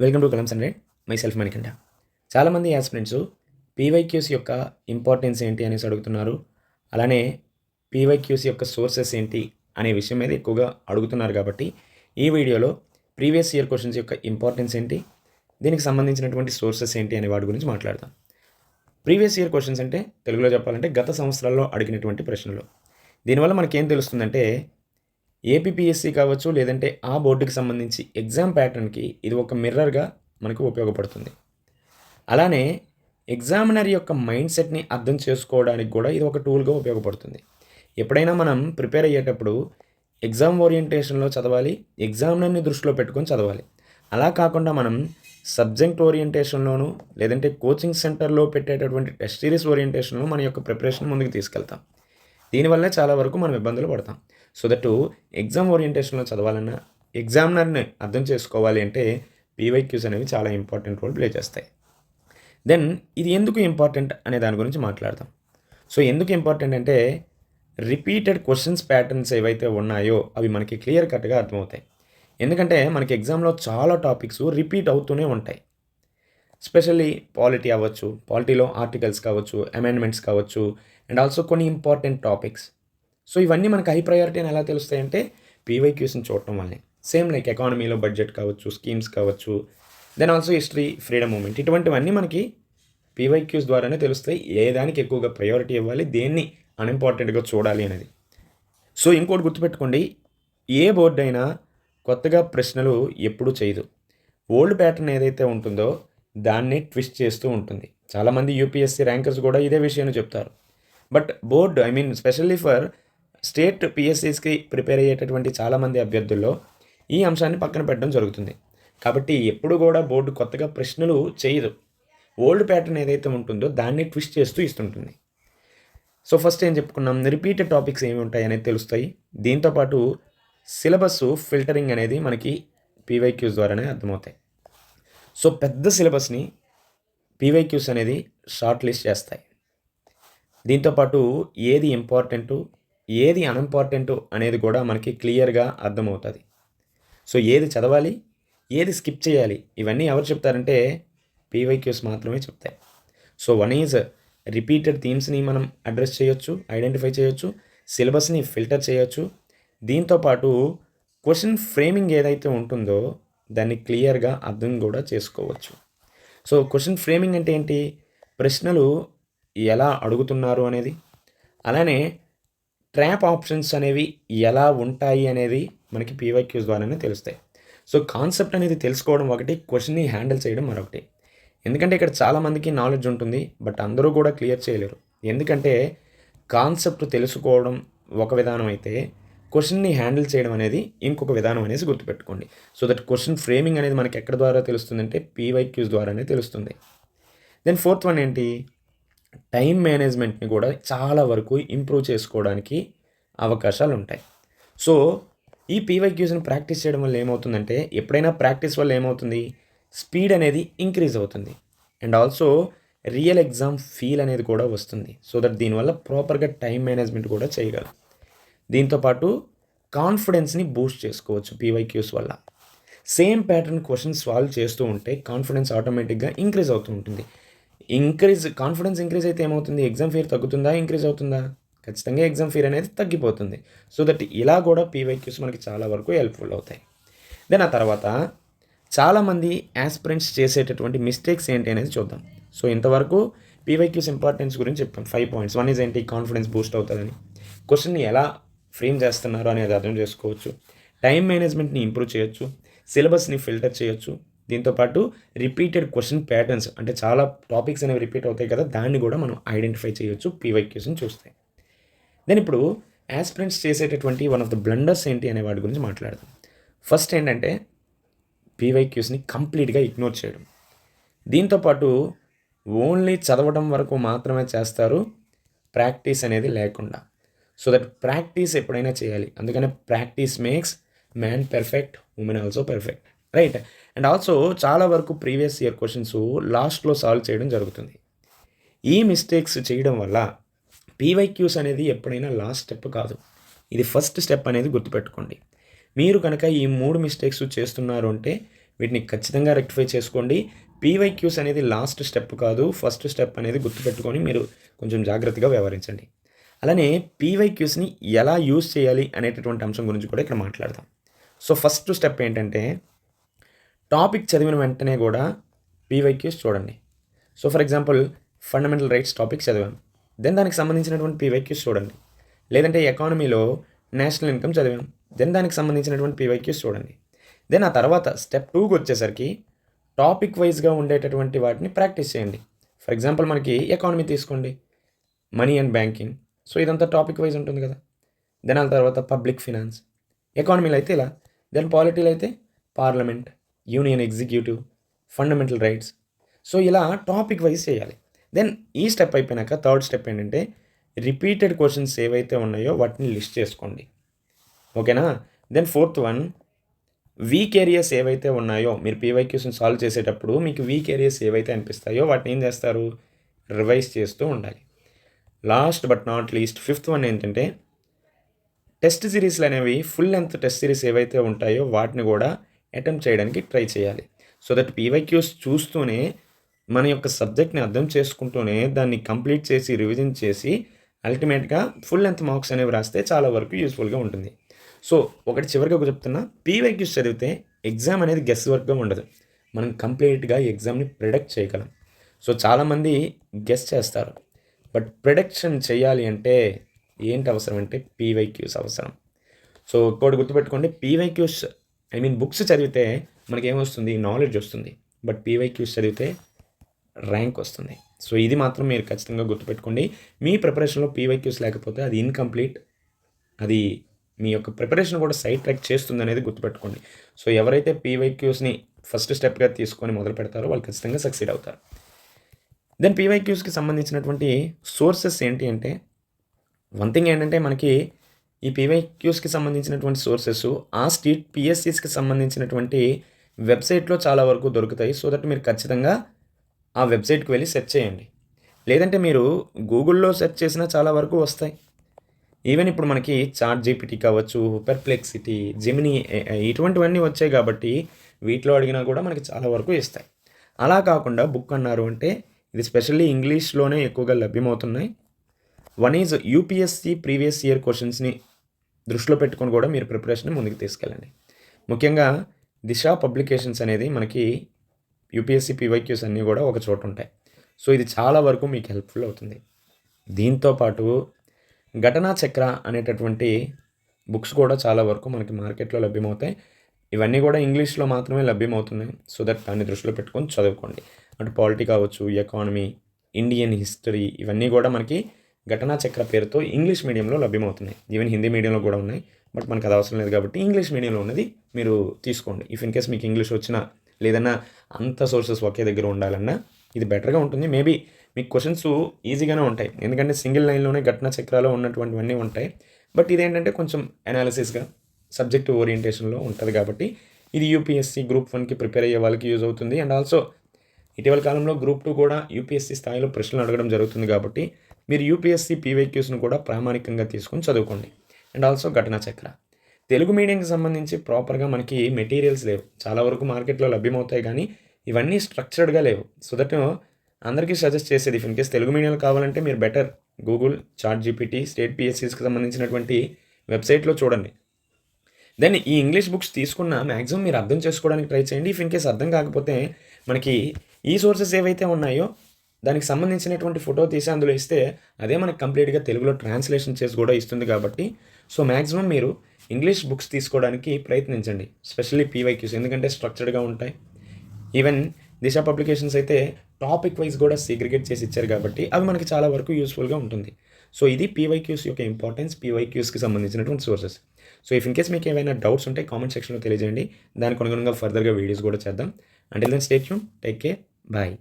Welcome to కలమ్స్ and my self Manikanta. చాలామంది aspirants PYQs యొక్క importance ఏంటి అనేసి అడుగుతున్నారు. అలానే పీవైక్యూస్ యొక్క సోర్సెస్ ఏంటి అనే విషయం మీద ఎక్కువగా అడుగుతున్నారు. కాబట్టి ఈ వీడియోలో ప్రీవియస్ ఇయర్ క్వశ్చన్స్ యొక్క ఇంపార్టెన్స్ ఏంటి, దీనికి సంబంధించినటువంటి సోర్సెస్ ఏంటి అనే వాటి గురించి మాట్లాడదాం. ప్రీవియస్ ఇయర్ క్వశ్చన్స్ అంటే తెలుగులో చెప్పాలంటే గత సంవత్సరాల్లో అడిగినటువంటి ప్రశ్నలు. దీనివల్ల మనకేం తెలుస్తుందంటే ఏపీపీఎస్సీ కావచ్చు, లేదంటే ఆ బోర్డుకి సంబంధించి ఎగ్జామ్ ప్యాటర్న్కి ఇది ఒక మిర్రర్గా మనకు ఉపయోగపడుతుంది. అలానే ఎగ్జామినర్ యొక్క మైండ్ సెట్ని అర్థం చేసుకోవడానికి కూడా ఇది ఒక టూల్గా ఉపయోగపడుతుంది. ఎప్పుడైనా మనం ప్రిపేర్ అయ్యేటప్పుడు ఎగ్జామ్ ఓరియంటేషన్లో చదవాలి, ఎగ్జామినర్ని దృష్టిలో పెట్టుకొని చదవాలి. అలా కాకుండా మనం సబ్జెక్ట్ ఓరియంటేషన్లోను లేదంటే కోచింగ్ సెంటర్లో పెట్టేటటువంటి టెస్ట్ సిరీస్ ఓరియంటేషన్లో మన యొక్క ప్రిపరేషన్ ముందుకు తీసుకెళ్తాం. దీనివల్లే చాలా వరకు మనం ఇబ్బందులు పడతాం. సో దట్ ఎగ్జామ్ ఓరియంటేషన్లో చదవాలన్నా, ఎగ్జామినర్ని అర్థం చేసుకోవాలి అంటే పీవైక్యూస్ అనేవి చాలా ఇంపార్టెంట్ రోల్ ప్లే చేస్తాయి. దెన్ ఇది ఎందుకు ఇంపార్టెంట్ అనే దాని గురించి మాట్లాడదాం. సో ఎందుకు ఇంపార్టెంట్ అంటే రిపీటెడ్ క్వశ్చన్స్ ప్యాటర్న్స్ ఏవైతే ఉన్నాయో అవి మనకి క్లియర్ కట్గా అర్థమవుతాయి. ఎందుకంటే మనకి ఎగ్జామ్లో చాలా టాపిక్స్ రిపీట్ అవుతూనే ఉంటాయి. స్పెషల్లీ పాలిటీ అవ్వచ్చు, పాలిటీలో ఆర్టికల్స్ కావచ్చు, అమెండ్మెంట్స్ కావచ్చు, అండ్ ఆల్సో కొన్ని ఇంపార్టెంట్ టాపిక్స్. సో ఇవన్నీ మనకు హై ప్రయారిటీ అని ఎలా తెలుస్తాయంటే పీవైక్యూస్ని చూడటం వల్లే. సేమ్ లైక్ ఎకానమీలో బడ్జెట్ కావచ్చు, స్కీమ్స్ కావచ్చు, then also history, freedom movement, ఇటువంటివన్నీ మనకి పీవైక్యూస్ ద్వారానే తెలుస్తాయి. ఏ దానికి ఎక్కువగా ప్రయారిటీ ఇవ్వాలి, దేన్ని అన్ఇంపార్టెంట్గా చూడాలి అనేది. సో ఇంకోటి గుర్తుపెట్టుకోండి, ఏ బోర్డు అయినా కొత్తగా ప్రశ్నలు ఎప్పుడూ చేయదు. ఓల్డ్ ప్యాటర్న్ ఏదైతే ఉంటుందో దాన్ని ట్విస్ట్ చేస్తూ ఉంటుంది. చాలామంది యూపీఎస్సీ ర్యాంకర్స్ కూడా ఇదే విషయాన్ని చెప్తారు. But board specially for state పిఎస్సీస్కి ప్రిపేర్ అయ్యేటటువంటి చాలామంది అభ్యర్థుల్లో ఈ అంశాన్ని పక్కన పెట్టడం జరుగుతుంది. కాబట్టి ఎప్పుడు కూడా బోర్డు కొత్తగా ప్రశ్నలు చేయదు. ఓల్డ్ ప్యాటర్న్ ఏదైతే ఉంటుందో దాన్ని ట్విస్ట్ చేస్తూ ఇస్తుంటుంది. సో ఫస్ట్ ఏం చెప్పుకున్నాం, రిపీటెడ్ టాపిక్స్ ఏమి ఉంటాయి అనేది తెలుస్తాయి. దీంతోపాటు సిలబస్ ఫిల్టరింగ్ అనేది మనకి పీవైక్యూస్ ద్వారానే అర్థమవుతాయి. సో పెద్ద సిలబస్ని పీవైక్యూస్ అనేది షార్ట్ లిస్ట్ చేస్తాయి. దీంతోపాటు ఏది ఇంపార్టెంటు, ఏది అన్ఇంపార్టెంటు అనేది కూడా మనకి క్లియర్గా అర్థమవుతుంది. సో ఏది చదవాలి, ఏది స్కిప్ చేయాలి, ఇవన్నీ ఎవరు చెప్తారంటే పీవైక్యూస్ మాత్రమే చెప్తాయి. సో వన్ ఈజ్ రిపీటెడ్ థీమ్స్ని మనం అడ్రస్ చేయొచ్చు, ఐడెంటిఫై చేయొచ్చు, సిలబస్ని ఫిల్టర్ చేయొచ్చు. దీంతోపాటు క్వశ్చన్ ఫ్రేమింగ్ ఏదైతే ఉంటుందో దాన్ని క్లియర్గా అర్థం కూడా చేసుకోవచ్చు. సో క్వశ్చన్ ఫ్రేమింగ్ అంటే ఏంటి, ప్రశ్నలు ఎలా అడుగుతున్నారు అనేది, అలానే ట్రాప్ ఆప్షన్స్ అనేవి ఎలా ఉంటాయి అనేది మనకి పీవైక్యూస్ ద్వారానే తెలుస్తాయి. సో కాన్సెప్ట్ అనేది తెలుసుకోవడం ఒకటి, క్వశ్చన్ని హ్యాండిల్ చేయడం మరొకటి. ఎందుకంటే ఇక్కడ చాలామందికి నాలెడ్జ్ ఉంటుంది, బట్ అందరూ కూడా క్లియర్ చేయలేరు. ఎందుకంటే కాన్సెప్ట్ తెలుసుకోవడం ఒక విధానం అయితే క్వశ్చన్ని హ్యాండిల్ చేయడం అనేది ఇంకొక విధానం అనేసి గుర్తుపెట్టుకోండి. సో దట్ క్వశ్చన్ ఫ్రేమింగ్ అనేది మనకి ఎక్కడ ద్వారా తెలుస్తుందంటే పీవైక్యూస్ ద్వారానే తెలుస్తుంది. దెన్ ఫోర్త్ వన్ ఏంటి, టైం మేనేజ్మెంట్ని కూడా చాలా వరకు ఇంప్రూవ్ చేసుకోవడానికి అవకాశాలు ఉంటాయి. సో ఈ పీవైక్యూస్ని ప్రాక్టీస్ చేయడం వల్ల ఏమవుతుందంటే, ఎప్పుడైనా ప్రాక్టీస్ వల్ల ఏమవుతుంది, స్పీడ్ అనేది ఇంక్రీజ్ అవుతుంది. And also real exam feel అనేది కూడా వస్తుంది. సో దట్ దీనివల్ల ప్రాపర్గా టైం మేనేజ్మెంట్ కూడా చేయగలం. దీంతోపాటు కాన్ఫిడెన్స్ని బూస్ట్ చేసుకోవచ్చు పీవైక్యూస్ వల్ల. సేమ్ ప్యాటర్న్ క్వశ్చన్ సాల్వ్ చేస్తూ ఉంటే కాన్ఫిడెన్స్ ఆటోమేటిక్గా ఇంక్రీజ్ అవుతూ ఉంటుంది. కాన్ఫిడెన్స్ ఇంక్రీజ్ అయితే ఏమవుతుంది, ఎగ్జామ్ ఫియర్ తగ్గుతుందా, ఇంక్రీజ్ అవుతుందా? ఖచ్చితంగా ఎగ్జామ్ ఫియర్ అనేది తగ్గిపోతుంది. సో దట్ ఇలా కూడా పీవైక్యూస్ మనకి చాలా వరకు హెల్ప్ఫుల్ అవుతాయి. దెన్ ఆ తర్వాత చాలామంది యాస్పిరెంట్స్ చేసేటటువంటి మిస్టేక్స్ ఏంటి అనేది చూద్దాం. సో ఇంతవరకు పీవైక్యూస్ ఇంపార్టెన్స్ గురించి చెప్పాం. 5 పాయింట్స్. వన్ ఈజ్ ఏంటి, కాన్ఫిడెన్స్ బూస్ట్ అవుతుందని, క్వశ్చన్ని ఎలా ఫ్రేమ్ చేస్తున్నారు అనేది అర్థం చేసుకోవచ్చు, టైం మేనేజ్మెంట్ని ఇంప్రూవ్ చేయొచ్చు, సిలబస్ని ఫిల్టర్ చేయొచ్చు. దీంతోపాటు రిపీటెడ్ క్వశ్చన్ ప్యాటర్న్స్ అంటే చాలా టాపిక్స్ అనేవి రిపీట్ అవుతాయి కదా, దాన్ని కూడా మనం ఐడెంటిఫై చేయొచ్చు పీవైక్యూస్ని చూస్తే. దెన్ ఇప్పుడు యాస్పిరెంట్స్ చేసేటటువంటి వన్ ఆఫ్ ద బ్లండర్స్ ఏంటి అనే వాటి గురించి మాట్లాడదాం. ఫస్ట్ ఏంటంటే పీవైక్యూస్ని కంప్లీట్గా ఇగ్నోర్ చేయడం. దీంతోపాటు ఓన్లీ చదవడం వరకు మాత్రమే చేస్తారు, ప్రాక్టీస్ అనేది లేకుండా. సో దట్ ప్రాక్టీస్ ఎప్పుడైనా చేయాలి. అందుకనే practice makes man perfect, women also perfect, right? And also చాలా వరకు ప్రీవియస్ ఇయర్ క్వశ్చన్స్ లాస్ట్లో సాల్వ్ చేయడం జరుగుతుంది. ఈ మిస్టేక్స్ చేయడం వల్ల పీవైక్యూస్ అనేది ఎప్పుడైనా లాస్ట్ స్టెప్ కాదు, ఇది ఫస్ట్ స్టెప్ అనేది గుర్తుపెట్టుకోండి. మీరు కనుక ఈ 3 మిస్టేక్స్ చేస్తున్నారు అంటే వీటిని ఖచ్చితంగా రెక్టిఫై చేసుకోండి. పీవైక్యూస్ అనేది లాస్ట్ స్టెప్ కాదు, ఫస్ట్ స్టెప్ అనేది గుర్తుపెట్టుకొని మీరు కొంచెం జాగ్రత్తగా వ్యవహరించండి. అలానే పీవైక్యూస్ని ఎలా యూజ్ చేయాలి అనేటటువంటి అంశం గురించి కూడా ఇక్కడ మాట్లాడదాం. సో ఫస్ట్ స్టెప్ ఏంటంటే, టాపిక్ చదివిన వెంటనే కూడా పీవైక్యూస్ చూడండి. So for example fundamental rights topic చదివాం, దెన్ దానికి సంబంధించినటువంటి పీవైక్యూస్ చూడండి. లేదంటే ఎకానమీలో నేషనల్ ఇన్కమ్ చదివాం, దెన్ దానికి సంబంధించినటువంటి పీవైక్యూస్ చూడండి. దెన్ ఆ తర్వాత స్టెప్ 2కి వచ్చేసరికి టాపిక్ వైజ్గా ఉండేటటువంటి వాటిని ప్రాక్టీస్ చేయండి. ఫర్ ఎగ్జాంపుల్ మనకి ఎకానమీ తీసుకోండి, మనీ అండ్ బ్యాంకింగ్. సో ఇదంతా టాపిక్ వైజ్ ఉంటుంది కదా. దెన్ ఆ తర్వాత పబ్లిక్ ఫినాన్స్, ఎకానమీలో అయితే ఇలా, దెన్ పాలిటీలో అయితే parliament, union executive, fundamental rights. So ఇలా టాపిక్ వైజ్ చేయాలి. దెన్ ఈ స్టెప్ అయిపోయినాక థర్డ్ స్టెప్ ఏంటంటే, రిపీటెడ్ క్వశ్చన్స్ ఏవైతే ఉన్నాయో వాటిని లిస్ట్ చేసుకోండి. ఓకేనా. Then fourth one, week areas ఏవైతే ఉన్నాయో మీరు పీవైక్యూస్ని సాల్వ్ చేసేటప్పుడు మీకు వీక్ ఏరియాస్ ఏవైతే అనిపిస్తాయో వాటిని ఏం చేస్తారు, రివైజ్ చేస్తూ ఉండాలి. Last but not least fifth one ఏంటంటే, టెస్ట్ సిరీస్లు అనేవి ఫుల్ లెంత్ టెస్ట్ సిరీస్ ఏవైతే ఉంటాయో వాటిని కూడా అటెంప్ట్ చేయడానికి ట్రై చేయాలి. సో దట్ పీవైక్యూస్ చూస్తూనే మన యొక్క సబ్జెక్ట్ని అర్థం చేసుకుంటూనే దాన్ని కంప్లీట్ చేసి రివిజన్ చేసి అల్టిమేట్గా ఫుల్ లెంత్ మార్క్స్ అనేవి రాస్తే చాలా వరకు యూస్ఫుల్గా ఉంటుంది. సో ఒకటి చివరిగా చెప్తున్నా, పీవైక్యూస్ చదివితే ఎగ్జామ్ అనేది గెస్ వర్క్గా ఉండదు, మనం కంప్లీట్గా ఎగ్జామ్ని ప్రిడిక్ట్ చేయగలం. సో చాలామంది గెస్ చేస్తారు, బట్ ప్రిడిక్షన్ చేయాలి అంటే ఏంటి అవసరం అంటే పీవైక్యూస్ అవసరం. సో ఇంకోటి గుర్తుపెట్టుకోండి, పీవైక్యూస్ బుక్స్ చదివితే మనకి ఏమొస్తుంది, నాలెడ్జ్ వస్తుంది, బట్ పీవైక్యూస్ చదివితే ర్యాంక్ వస్తుంది. సో ఇది మాత్రం మీరు ఖచ్చితంగా గుర్తుపెట్టుకోండి. మీ ప్రిపరేషన్లో పీవైక్యూస్ లేకపోతే అది ఇన్కంప్లీట్, అది మీ యొక్క ప్రిపరేషన్ కూడా సైడ్ ట్రాక్ చేస్తుంది అనేది గుర్తుపెట్టుకోండి. సో ఎవరైతే పీవైక్యూస్ని ఫస్ట్ స్టెప్గా తీసుకొని మొదలు పెడతారో వాళ్ళు ఖచ్చితంగా సక్సీడ్ అవుతారు. దెన్ పీవైక్యూస్కి సంబంధించినటువంటి సోర్సెస్ ఏంటి అంటే, వన్ థింగ్ ఏంటంటే మనకి ఈ పీవైక్యూస్కి సంబంధించినటువంటి సోర్సెస్ ఆ స్టేట్ పిఎస్సిస్కి సంబంధించినటువంటి వెబ్సైట్లో చాలా వరకు దొరుకుతాయి. సో దట్ మీరు ఖచ్చితంగా ఆ వెబ్సైట్కి వెళ్ళి సెర్చ్ చేయండి. లేదంటే మీరు గూగుల్లో సెర్చ్ చేసినా చాలా వరకు వస్తాయి. ఈవెన్ ఇప్పుడు మనకి చాట్ జీపీటీ కావచ్చు, పెర్ప్లెక్సిటీ, జెమినీ ఇటువంటివన్నీ వచ్చాయి కాబట్టి వీటిలో అడిగినా కూడా మనకి చాలా వరకు ఇస్తాయి. అలా కాకుండా బుక్ అన్నారు అంటే ఇది స్పెషల్లీ ఇంగ్లీష్లోనే ఎక్కువగా లభ్యమవుతున్నాయి. One is UPSC previous year క్వశ్చన్స్ని దృష్టిలో పెట్టుకొని కూడా మీరు ప్రిపరేషన్ ముందుకు తీసుకెళ్ళండి. ముఖ్యంగా దిశ పబ్లికేషన్స్ అనేది మనకి యూపీఎస్సీ పీవైక్యూస్ అన్నీ కూడా ఒక చోట ఉంటాయి. సో ఇది చాలా వరకు మీకు హెల్ప్ఫుల్ అవుతుంది. దీంతోపాటు ఘటనా చక్ర అనేటటువంటి బుక్స్ కూడా చాలా వరకు మనకి మార్కెట్లో లభ్యమవుతాయి. ఇవన్నీ కూడా ఇంగ్లీష్లో మాత్రమే లభ్యమవుతున్నాయి. సో దట్ దాన్ని దృష్టిలో పెట్టుకొని చదువుకోండి. అటు పాలిటీ కావచ్చు, ఎకానమీ, ఇండియన్ హిస్టరీ, ఇవన్నీ కూడా మనకి ఘటనా చక్ర పేరుతో ఇంగ్లీష్ మీడియంలో లభ్యమవుతున్నాయి. ఈవెన్ హిందీ మీడియంలో కూడా ఉన్నాయి, బట్ మనకు అది అవసరం లేదు కాబట్టి ఇంగ్లీష్ మీడియంలో ఉన్నది మీరు తీసుకోండి. ఇఫ్ ఇన్ కేస్ మీకు ఇంగ్లీష్ వచ్చినా లేదన్నా అంత సోర్సెస్ ఒకే దగ్గర ఉండాలన్నా ఇది బెటర్గా ఉంటుంది. మేబీ మీకు క్వశ్చన్స్ ఈజీగానే ఉంటాయి, ఎందుకంటే సింగిల్ లైన్లోనే ఘటనా చక్రాలో ఉన్నటువంటివన్నీ ఉంటాయి. బట్ ఇదేంటంటే కొంచెం అనాలిసిస్గా సబ్జెక్ట్ ఓరియంటేషన్లో ఉంటుంది కాబట్టి ఇది యూపీఎస్సీ గ్రూప్ 1కి ప్రిపేర్ అయ్యే వాళ్ళకి యూజ్ అవుతుంది. అండ్ ఆల్సో ఇటీవల కాలంలో గ్రూప్ 2 కూడా యూపీఎస్సీ స్థాయిలో ప్రశ్నలు అడగడం జరుగుతుంది కాబట్టి మీరు యూపీఎస్సీ పీవైక్యూస్ను కూడా ప్రామాణికంగా తీసుకొని చదువుకోండి. అండ్ ఆల్సో ఘటనా చక్ర. తెలుగు మీడియంకి సంబంధించి ప్రాపర్గా మనకి మెటీరియల్స్ లేవు, చాలా వరకు మార్కెట్లో లభ్యమవుతాయి కానీ ఇవన్నీ స్ట్రక్చర్డ్గా లేవు. సో దట్ అందరికీ సజెస్ట్ చేసేది, ఇఫ్ ఇన్ కేస్ తెలుగు మీడియంలో కావాలంటే మీరు better Google, chat GPT, state పిఎస్సీస్కి సంబంధించినటువంటి వెబ్సైట్లో చూడండి. దెన్ ఈ ఇంగ్లీష్ బుక్స్ తీసుకున్న మ్యాక్సిమం మీరు అర్థం చేసుకోవడానికి ట్రై చేయండి. ఇఫ్ ఇన్ కేస్ అర్థం కాకపోతే మనకి ఈ సోర్సెస్ ఏవైతే ఉన్నాయో దానికి సంబంధించినటువంటి ఫోటో తీసి అందులో ఇస్తే అదే మనకి కంప్లీట్గా తెలుగులో ట్రాన్స్లేషన్ చేసి కూడా ఇస్తుంది కాబట్టి సో మ్యాక్సిమం మీరు ఇంగ్లీష్ బుక్స్ తీసుకోవడానికి ప్రయత్నించండి, స్పెషల్లీ పీవైక్యూస్, ఎందుకంటే స్ట్రక్చర్డ్గా ఉంటాయి. ఈవెన్ దిశ పబ్లికేషన్స్ అయితే టాపిక్ వైజ్ కూడా సీగ్రిగేట్ చేసి ఇచ్చారు కాబట్టి అవి మనకి చాలా వరకు యూస్ఫుల్గా ఉంటుంది. సో ఇది పీవైక్యూస్ యొక్క ఇంపార్టెన్స్, పీవైక్యూస్కి సంబంధించినటువంటి sources. So if in case మీకు ఏమైనా డౌట్స్ ఉంటే కామెంట్ సెక్షన్లో తెలియజేయండి, దానికి అనుగుణంగా ఫర్దర్గా వీడియోస్ కూడా చేద్దాం. Until then stay tune, take care, bye.